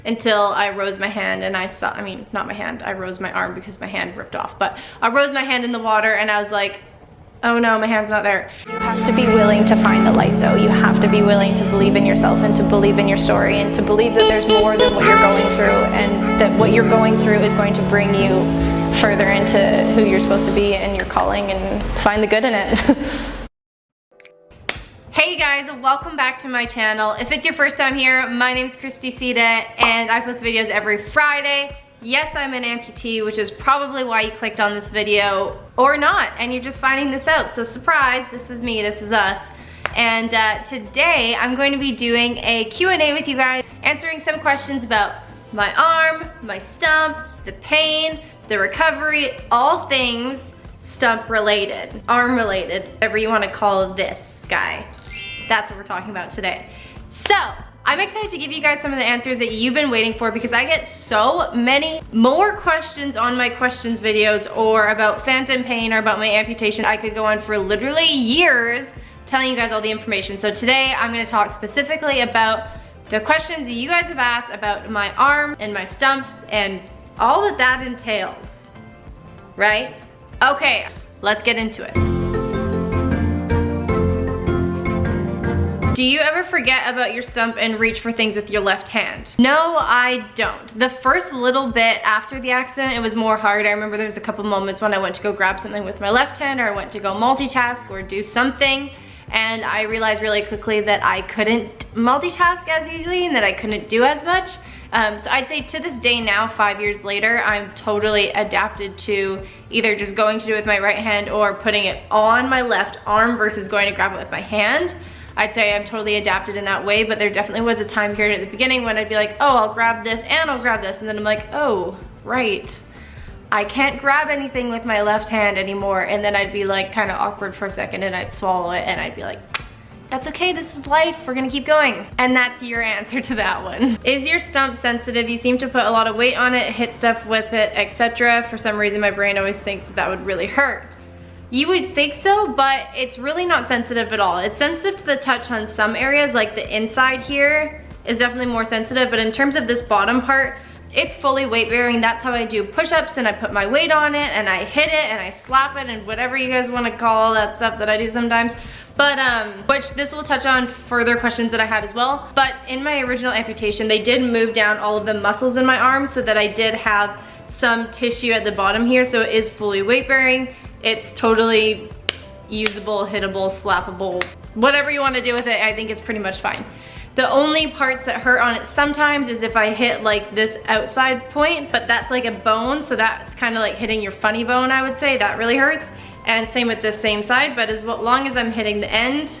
until I rose my hand and I saw, I mean, not my hand, I rose my arm because my hand ripped off, but I rose my hand in the water and I was like, oh no, my hand's not there. You have to be willing to find the light though. You have to be willing to believe in yourself and to believe in your story and to believe that there's more than what you're going through and that what you're going through is going to bring you further into who you're supposed to be and your calling and find the good in it. Hey guys, welcome back to my channel. If it's your first time here, my name is Kristie Sita and I post videos every Friday. Yes, I'm an amputee, which is probably why you clicked on this video, or not, and you're just finding this out. So surprise, this is me, this is us. And today I'm going to be doing a Q&A with you guys, answering some questions about my arm, my stump, the pain, the recovery, all things stump related, arm related, whatever you want to call this guy. That's what we're talking about today. So, I'm excited to give you guys some of the answers that you've been waiting for because I get so many more questions on my questions videos or about phantom pain or about my amputation. I could go on for literally years telling you guys all the information. So today I'm going to talk specifically about the questions that you guys have asked about my arm and my stump and all that that entails, right? Okay, let's get into it. Do you ever forget about your stump and reach for things with your left hand? No, I don't. The first little bit after the accident, it was more hard. I remember there was a couple moments when I went to go grab something with my left hand or I went to go multitask or do something and I realized really quickly that I couldn't multitask as easily and that I couldn't do as much. So I'd say to this day now, 5 years later, I'm totally adapted to either just going to do it with my right hand or putting it on my left arm versus going to grab it with my hand. I'd say I'm totally adapted in that way, but there definitely was a time period at the beginning when I'd be like, oh, I'll grab this and I'll grab this. And then I'm like, oh, right. I can't grab anything with my left hand anymore. And then I'd be like kind of awkward for a second and I'd swallow it and I'd be like, that's okay, this is life, we're gonna keep going. And that's your answer to that one. Is your stump sensitive? You seem to put a lot of weight on it, hit stuff with it, etc. For some reason, my brain always thinks that would really hurt. You would think so, but it's really not sensitive at all. It's sensitive to the touch on some areas, like the inside here is definitely more sensitive, but in terms of this bottom part, it's fully weight bearing. That's how I do push-ups and I put my weight on it and I hit it and I slap it and whatever you guys want to call all that stuff that I do sometimes. But, which this will touch on further questions that I had as well. But in my original amputation, they did move down all of the muscles in my arm so that I did have some tissue at the bottom here, so it is fully weight bearing. It's totally usable, hittable, slappable, whatever you want to do with it, I think it's pretty much fine. The only parts that hurt on it sometimes is if I hit like this outside point, but that's like a bone, so that's kind of like hitting your funny bone, I would say. That really hurts. And same with this same side, but as long as I'm hitting the end,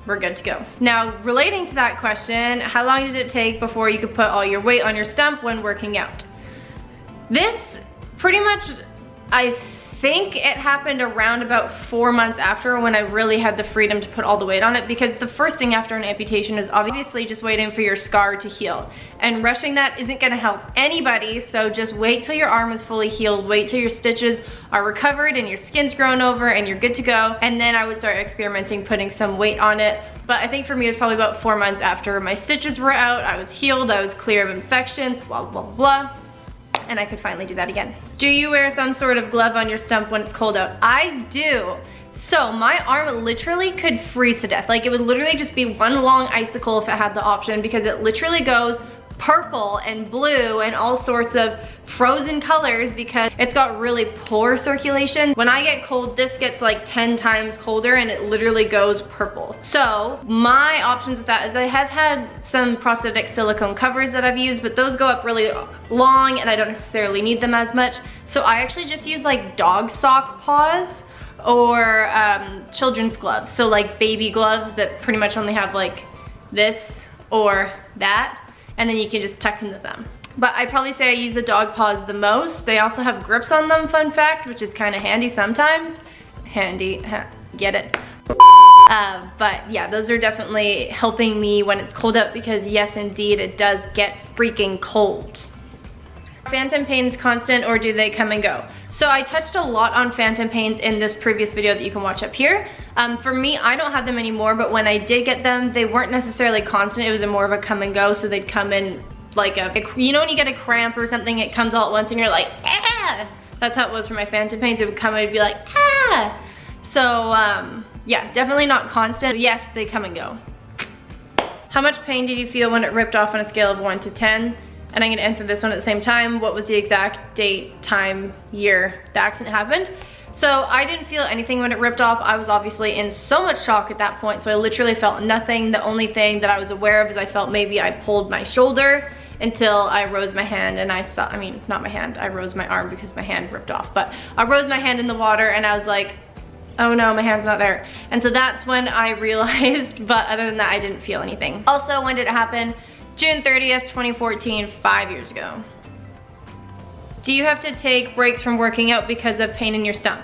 we're good to go. Now, relating to that question, how long did it take before you could put all your weight on your stump when working out? This pretty much, I think it happened around about 4 months after when I really had the freedom to put all the weight on it, because the first thing after an amputation is obviously just waiting for your scar to heal, and rushing that isn't going to help anybody. So just wait till your arm is fully healed, wait till your stitches are recovered and your skin's grown over and you're good to go, and then I would start experimenting putting some weight on it. But I think for me it was probably about 4 months after my stitches were out, I was healed, I was clear of infections, blah blah blah, and I could finally do that again. Do you wear some sort of glove on your stump when it's cold out? I do. So my arm literally could freeze to death. Like it would literally just be one long icicle if it had the option, because it literally goes purple and blue and all sorts of frozen colors because it's got really poor circulation. When I get cold, this gets like 10 times colder and it literally goes purple. So my options with that is I have had some prosthetic silicone covers that I've used, but those go up really long and I don't necessarily need them as much. So I actually just use like dog sock paws or children's gloves. So like baby gloves that pretty much only have like this or that, and then you can just tuck into them. But I'd probably say I use the dog paws the most. They also have grips on them, fun fact, which is kind of handy sometimes. Handy, get it? But yeah, those are definitely helping me when it's cold out, because yes, indeed, it does get freaking cold. Phantom pains constant, or do they come and go? So I touched a lot on phantom pains in this previous video that you can watch up here. For me, I don't have them anymore, but when I did get them, they weren't necessarily constant. It was more of a come and go, so they'd come in like you know when you get a cramp or something, it comes all at once and you're like, ah! That's how it was for my phantom pains. It would come and it'd be like, ah! So, yeah, definitely not constant. Yes, they come and go. How much pain did you feel when it ripped off on a scale of 1 to 10? And I'm gonna answer this one at the same time. What was the exact date, time, year the accident happened? So I didn't feel anything when it ripped off. I was obviously in so much shock at that point, so I literally felt nothing. The only thing that I was aware of is I felt maybe I pulled my shoulder until I rose my hand and I saw, I mean, not my hand, I rose my arm because my hand ripped off, but I rose my hand in the water and I was like, oh no, my hand's not there. And so that's when I realized, but other than that, I didn't feel anything. Also, when did it happen? June 30th, 2014, 5 years ago. Do you have to take breaks from working out because of pain in your stump?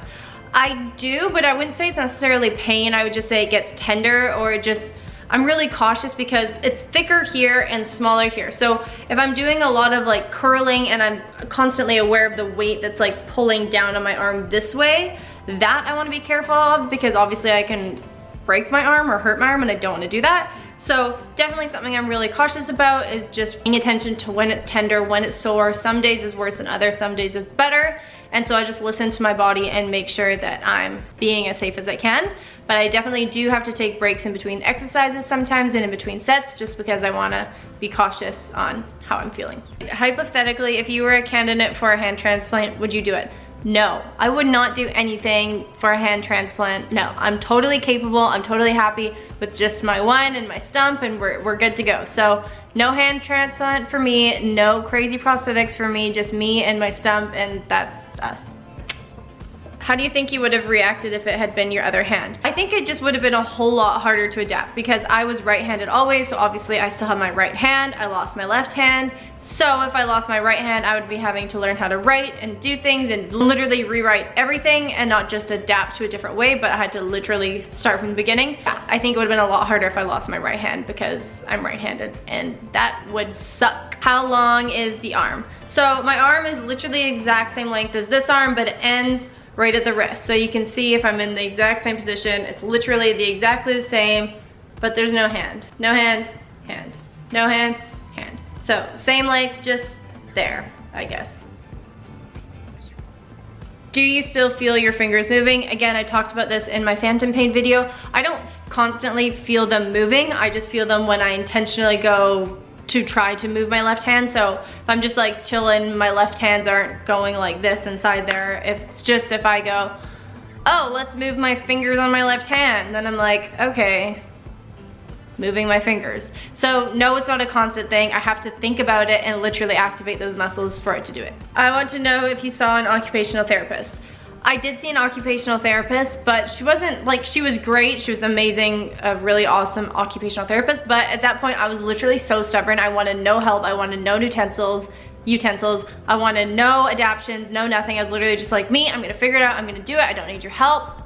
I do, but I wouldn't say it's necessarily pain. I would just say it gets tender, or it just, I'm really cautious because it's thicker here and smaller here. So if I'm doing a lot of like curling and I'm constantly aware of the weight that's like pulling down on my arm this way, that I wanna be careful of, because obviously I can break my arm or hurt my arm and I don't wanna do that. So definitely something I'm really cautious about is just paying attention to when it's tender, when it's sore. Some days is worse than others, some days is better. And so I just listen to my body and make sure that I'm being as safe as I can. But I definitely do have to take breaks in between exercises sometimes and in between sets, just because I wanna be cautious on how I'm feeling. Hypothetically, if you were a candidate for a hand transplant, would you do it? No, I would not do anything for a hand transplant. No, I'm totally capable. I'm totally happy with just my one and my stump, and we're good to go. So no hand transplant for me, no crazy prosthetics for me, just me and my stump, and that's us. How do you think you would have reacted if it had been your other hand? I think it just would have been a whole lot harder to adapt, because I was right-handed always, so obviously I still have my right hand. I lost my left hand. So if I lost my right hand, I would be having to learn how to write and do things and literally rewrite everything, and not just adapt to a different way, but I had to literally start from the beginning. I think it would have been a lot harder if I lost my right hand, because I'm right-handed, and that would suck. How long is the arm? So my arm is literally the exact same length as this arm, but it ends right at the wrist. So you can see if I'm in the exact same position, it's literally exactly the same, but there's no hand. No hand, hand. No hand, hand. So same length, just there, I guess. Do you still feel your fingers moving? Again, I talked about this in my phantom pain video. I don't constantly feel them moving. I just feel them when I intentionally go to try to move my left hand. So if I'm just like chilling, my left hands aren't going like this inside there. If it's just if I go, oh, let's move my fingers on my left hand, then I'm like, okay, moving my fingers. So no, it's not a constant thing. I have to think about it and literally activate those muscles for it to do it. I want to know if you saw an occupational therapist. I did see an occupational therapist, but she wasn't like, she was great. She was amazing, a really awesome occupational therapist. But at that point, I was literally so stubborn. I wanted no help. I wanted no utensils. I wanted no adaptions, no nothing. I was literally just like, me, I'm gonna figure it out. I'm gonna do it. I don't need your help.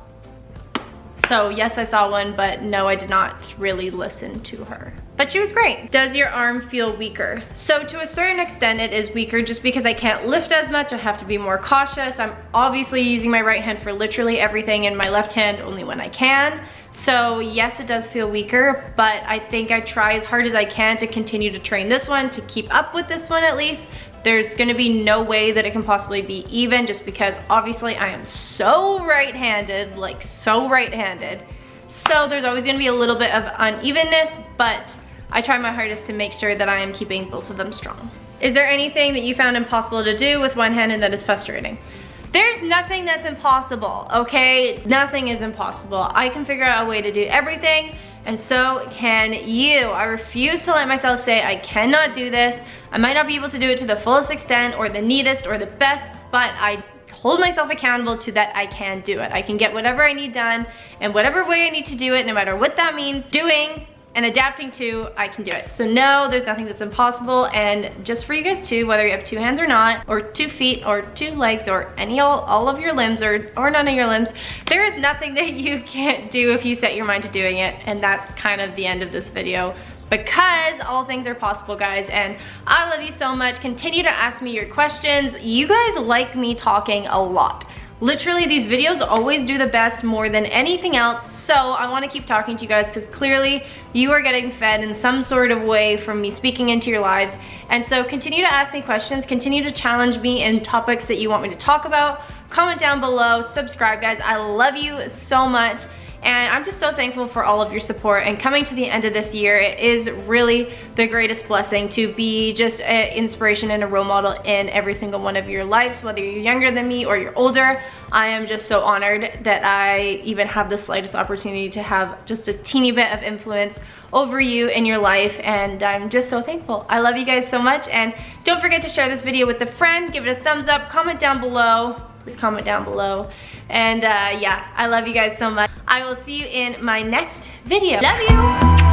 So yes, I saw one, but no, I did not really listen to her. But she was great. Does your arm feel weaker? So to a certain extent, it is weaker just because I can't lift as much. I have to be more cautious. I'm obviously using my right hand for literally everything and my left hand only when I can. So yes, it does feel weaker, but I think I try as hard as I can to continue to train this one, to keep up with this one at least. There's gonna be no way that it can possibly be even, just because obviously I am so right-handed, like so right-handed. So there's always gonna be a little bit of unevenness, but I try my hardest to make sure that I am keeping both of them strong. Is there anything that you found impossible to do with one hand and that is frustrating? There's nothing that's impossible, okay? Nothing is impossible. I can figure out a way to do everything, and so can you. I refuse to let myself say I cannot do this. I might not be able to do it to the fullest extent or the neatest or the best, but I hold myself accountable to that I can do it. I can get whatever I need done in whatever way I need to do it, no matter what that means. Doing and adapting to, I can do it. So no, there's nothing that's impossible. And just for you guys too, whether you have 2 hands or not, or 2 feet or 2 legs, or all of your limbs, or none of your limbs, there is nothing that you can't do if you set your mind to doing it. And that's kind of the end of this video, because all things are possible, guys. And I love you so much. Continue to ask me your questions. You guys like me talking a lot. literally these videos always do the best more than anything else. So I want to keep talking to you guys because clearly you are getting fed in some sort of way from me speaking into your lives. And so continue to ask me questions, continue to challenge me in topics that you want me to talk about. Comment down below, subscribe guys. I love you so much. And I'm just so thankful for all of your support, and coming to the end of this year, it is really the greatest blessing to be just an inspiration and a role model in every single one of your lives, whether you're younger than me or you're older. I am just so honored that I even have the slightest opportunity to have just a teeny bit of influence over you in your life, and I'm just so thankful. I love you guys so much, and don't forget to share this video with a friend, give it a thumbs up, comment down below. Please comment down below. And yeah, I love you guys so much. I will see you in my next video. Love you!